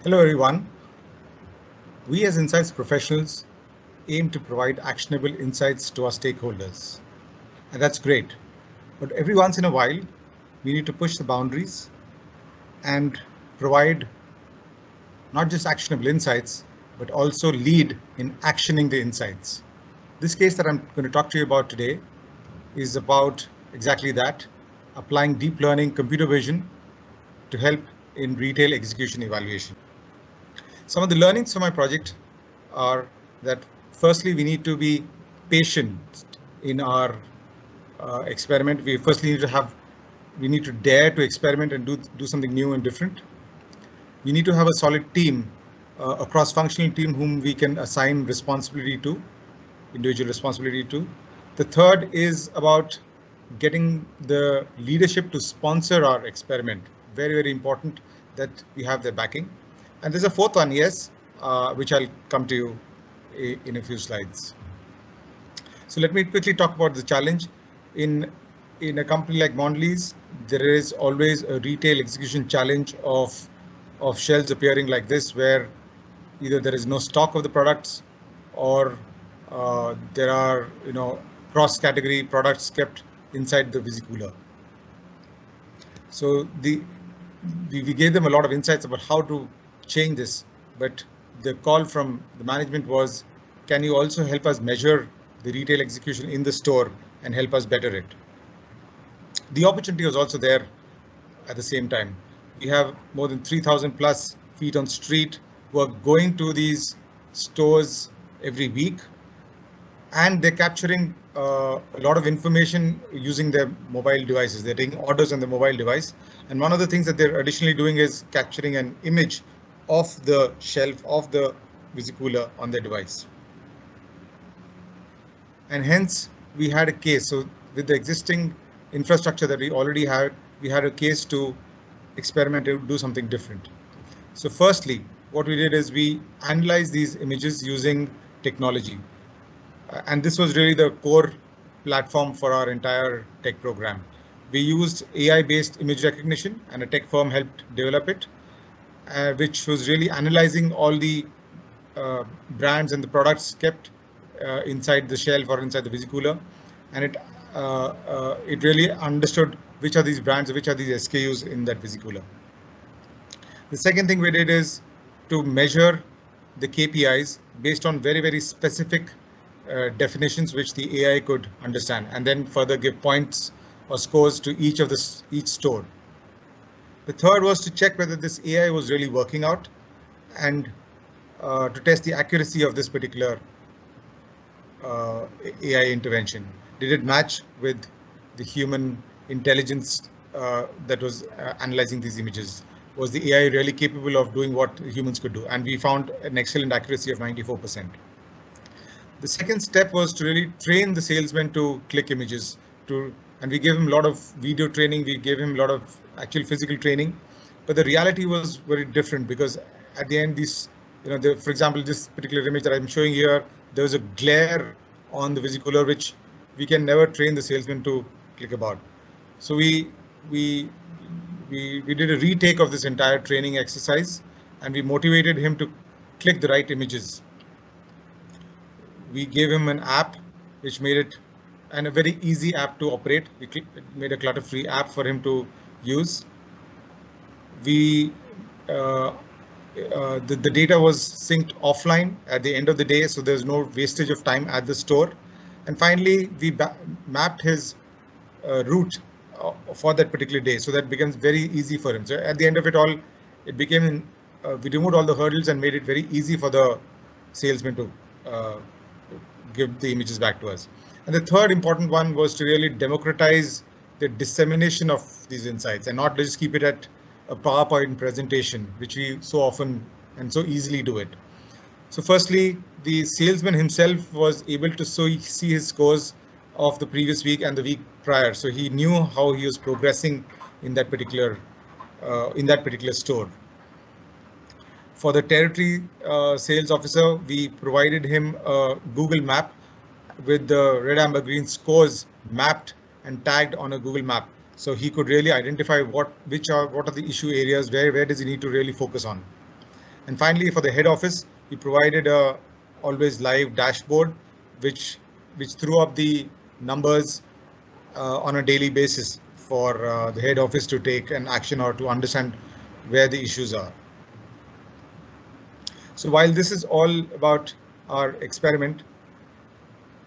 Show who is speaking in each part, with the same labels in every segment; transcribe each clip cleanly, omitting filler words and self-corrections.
Speaker 1: Hello everyone. We as insights professionals aim to provide actionable insights to our stakeholders. And that's great. But every once in a while, we need to push the boundaries and provide not just actionable insights, but also lead in actioning the insights. This case that I'm going to talk to you about today is about exactly that, applying deep learning computer vision to help in retail execution evaluation. Some of the learnings from my project are that firstly, we need to be patient in our experiment. We firstly need to dare to experiment and do something new and different. We need to have a solid team, a cross-functional team whom we can assign responsibility to, individual responsibility to. The third is about getting the leadership to sponsor our experiment. Very, very important that we have their backing. And there's a fourth one, yes, which I'll come to you in a few slides. So let me quickly talk about the challenge. In a company like Mondelez, there is always a retail execution challenge of shelves appearing like this, where either there is no stock of the products or there are cross-category products kept inside the Visicooler. So we gave them a lot of insights about how to change this, but the call from the management was, can you also help us measure the retail execution in the store and help us better it? The opportunity was also there at the same time. We have more than 3,000 plus feet on street who are going to these stores every week, and they're capturing a lot of information using their mobile devices. They're taking orders on the mobile device. And one of the things that they're additionally doing is capturing an image of the shelf of the Visicooler on their device. And hence we had a case. So with the existing infrastructure that we already had, we had a case to experiment and do something different. So firstly, what we did is we analyzed these images using technology. And this was really the core platform for our entire tech program. We used AI-based image recognition, and a tech firm helped develop it, which was really analyzing all the brands and the products kept inside the shelf or inside the Visicooler, and it really understood which are these brands, which are these SKUs in that Visicooler. The second thing we did is to measure the KPIs based on very, very specific definitions which the AI could understand, and then further give points or scores to each store. The third was to check whether this AI was really working out, and to test the accuracy of this particular AI intervention. Did it match with the human intelligence that was analyzing these images? Was the AI really capable of doing what humans could do? And we found an excellent accuracy of 94%. The second step was to really train the salesman to click images, and we gave him a lot of video training. We gave him a lot of actual physical training, but the reality was very different, because at the end, for example, this particular image that I'm showing here, there was a glare on the Visicooler which we can never train the salesman to click about. So we did a retake of this entire training exercise, and we motivated him to click the right images. We gave him an app which made it, and a very easy app to operate. We made a clutter-free app for him to use. The data was synced offline at the end of the day, so there's no wastage of time at the store. And finally, we mapped his route for that particular day, so that becomes very easy for him. So at the end of it all, it became we removed all the hurdles and made it very easy for the salesman to give the images back to us. And the third important one was to really democratize the dissemination of these insights, and not just keep it at a PowerPoint presentation, which we so often and so easily do it. So firstly, the salesman himself was able to see his scores of the previous week and the week prior. So he knew how he was progressing in that particular store. For the territory sales officer, we provided him a Google map with the red, amber, green scores mapped and tagged on a Google map, so he could really identify what are the issue areas, where does he need to really focus on. And finally, for the head office, we provided a always live dashboard, which threw up the numbers on a daily basis for the head office to take an action or to understand where the issues are. So while this is all about our experiment,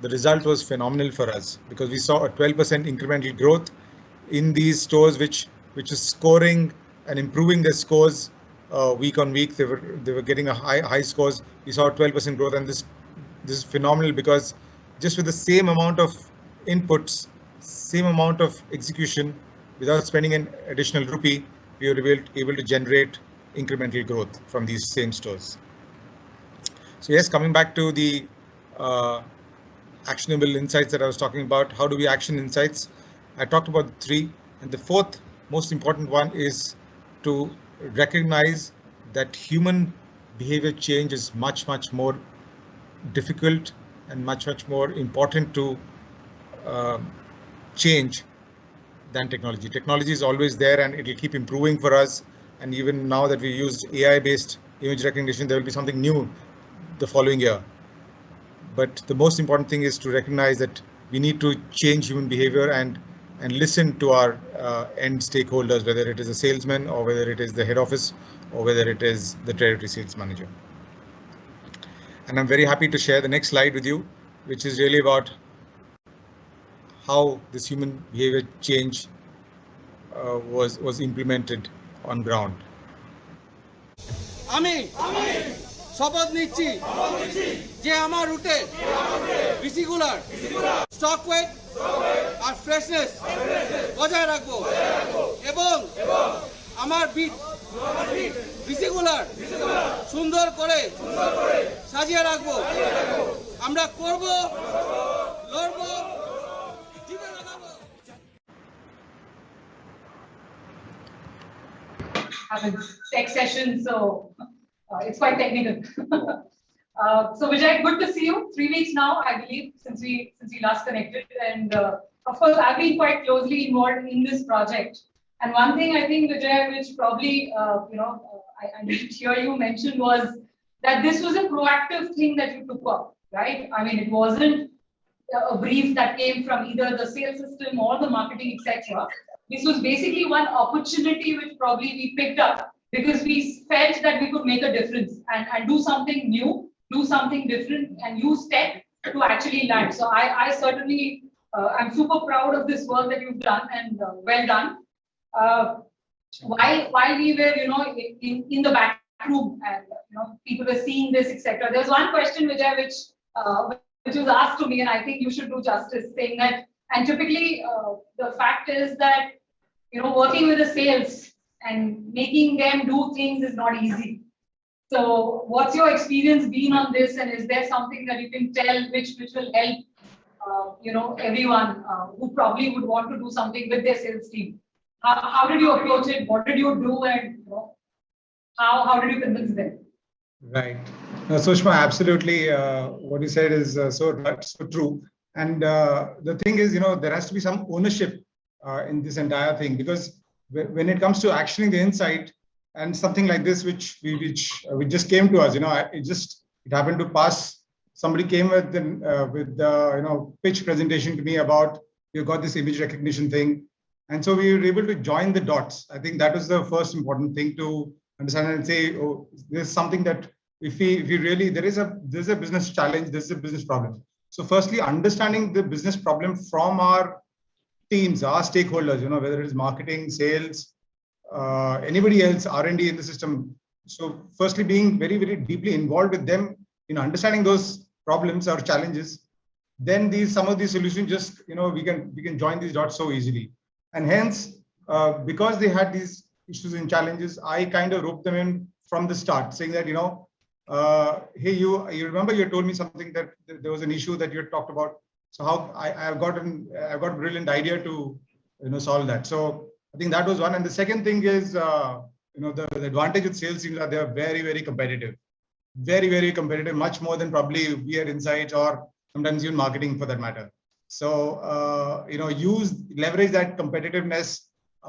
Speaker 1: the result was phenomenal for us because we saw a 12% incremental growth in these stores, which is scoring and improving their scores week on week. They were getting a high scores. We saw 12% growth, and this is phenomenal because just with the same amount of inputs, same amount of execution, without spending an additional rupee, we were able to generate incremental growth from these same stores. So yes, coming back to the actionable insights that I was talking about, how do we action insights? I talked about the three, and the fourth most important one is to recognize that human behavior change is much more difficult and much more important to change than technology. Technology is always there and it will keep improving for us. And even now that we use AI-based image recognition, there will be something new the following year. But the most important thing is to recognize that we need to change human behavior and listen to our end stakeholders, whether it is a salesman or whether it is the head office or whether it is the territory sales manager. And I'm very happy to share the next slide with you, which is really about how this human behavior change was implemented on ground.
Speaker 2: শপথ নিচ্ছি যে আমার রুটে ভিসিকুলার stock wait আর freshness বজায় রাখবো এবং আমার bit ভিসিকুলার সুন্দর করে সাজিয়ে রাখবো। আমরা করব, লড়বো, জিতে লাগাবো।
Speaker 3: Tech session, so it's quite technical. So Vijay, good to see you. 3 weeks now, I believe, since we last connected, and of course, I've been quite closely involved in this project. And one thing I think, Vijay, which probably I didn't hear you mention was that this was a proactive thing that you took up, right? I mean, it wasn't a brief that came from either the sales system or the marketing, etc. This was basically one opportunity which probably we picked up because we felt that we could make a difference and do something new, do something different, and use tech to actually land. So I certainly, I'm super proud of this work that you've done, and well done. While we were, in the back room, and people were seeing this, etc. There was one question, Vijay, which was asked to me, and I think you should do justice, saying that, and typically the fact is that, working with the sales and making them do things is not easy. So what's your experience been on this, and is there something that you can tell which will help everyone who probably would want to do something with their sales team? How did you approach it? What did you do, and how did you convince them?
Speaker 1: Right. No, Sushma, absolutely. What you said is so true. And the thing is, there has to be some ownership in this entire thing, because when it comes to actioning the insight and something like this, which just came to us, it happened to pass. Somebody came with the pitch presentation to me about, you got this image recognition thing, and so we were able to join the dots. I think that was the first important thing to understand and say, oh, there's something that if we really, there's a business challenge, this is a business problem. So firstly, understanding the business problem from our teams, our stakeholders, whether it is marketing, sales, anybody else, R&D in the system. So firstly, being very deeply involved with them in understanding those problems or challenges, then some of these solutions just, we can join these dots so easily. And hence, because they had these issues and challenges, I kind of roped them in from the start, saying that, hey, you remember you told me something, that there was an issue that you had talked about. So how I've got a brilliant idea to solve that. So I think that was one. And the second thing is the advantage with sales teams are they are very competitive, very competitive, much more than probably we at Insights or sometimes even marketing for that matter. So leverage that competitiveness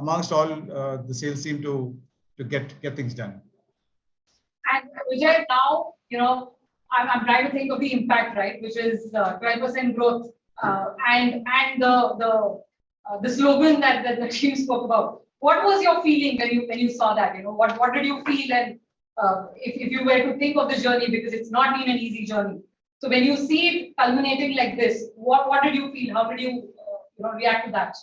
Speaker 1: amongst all the sales team to get things done.
Speaker 3: And Vijay, now, I'm trying to think of the impact, right, which is 12% growth, and the slogan that the team spoke about. What was your feeling when you saw that? What did you feel? And if you were to think of the journey, because it's not been an easy journey. So when you see it culminating like this, what did you feel? How did you react to that?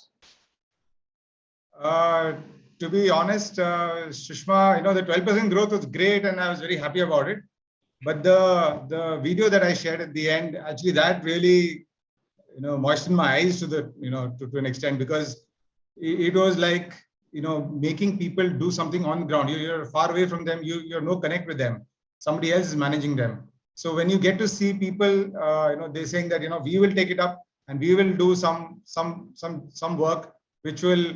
Speaker 1: To be honest, Sushma, the 12% growth was great, and I was very happy about it. But the video that I shared at the end, actually, that really, moistened my eyes to to an extent, because it was like, making people do something on the ground. You're far away from them. You're no connect with them. Somebody else is managing them. So when you get to see people, they're saying that, we will take it up and we will do some work which will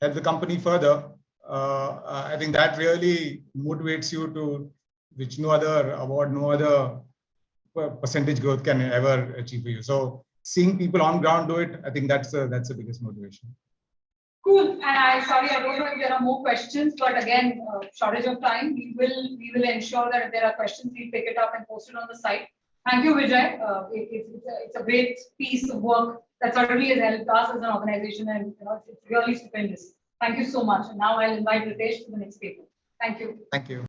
Speaker 1: help the company further. I think that really motivates you to, which no other award, no other percentage growth can ever achieve for you. So seeing people on ground do it, I think that's the biggest motivation.
Speaker 3: Cool. And sorry, I don't know if there are more questions, but again, shortage of time. We will ensure that if there are questions, we pick it up and post it on the site. Thank you, Vijay. It's a great piece of work that certainly has helped us as an organization, and it's really stupendous. Thank you so much. And now I'll invite Ritesh to the next paper. Thank you.
Speaker 1: Thank you.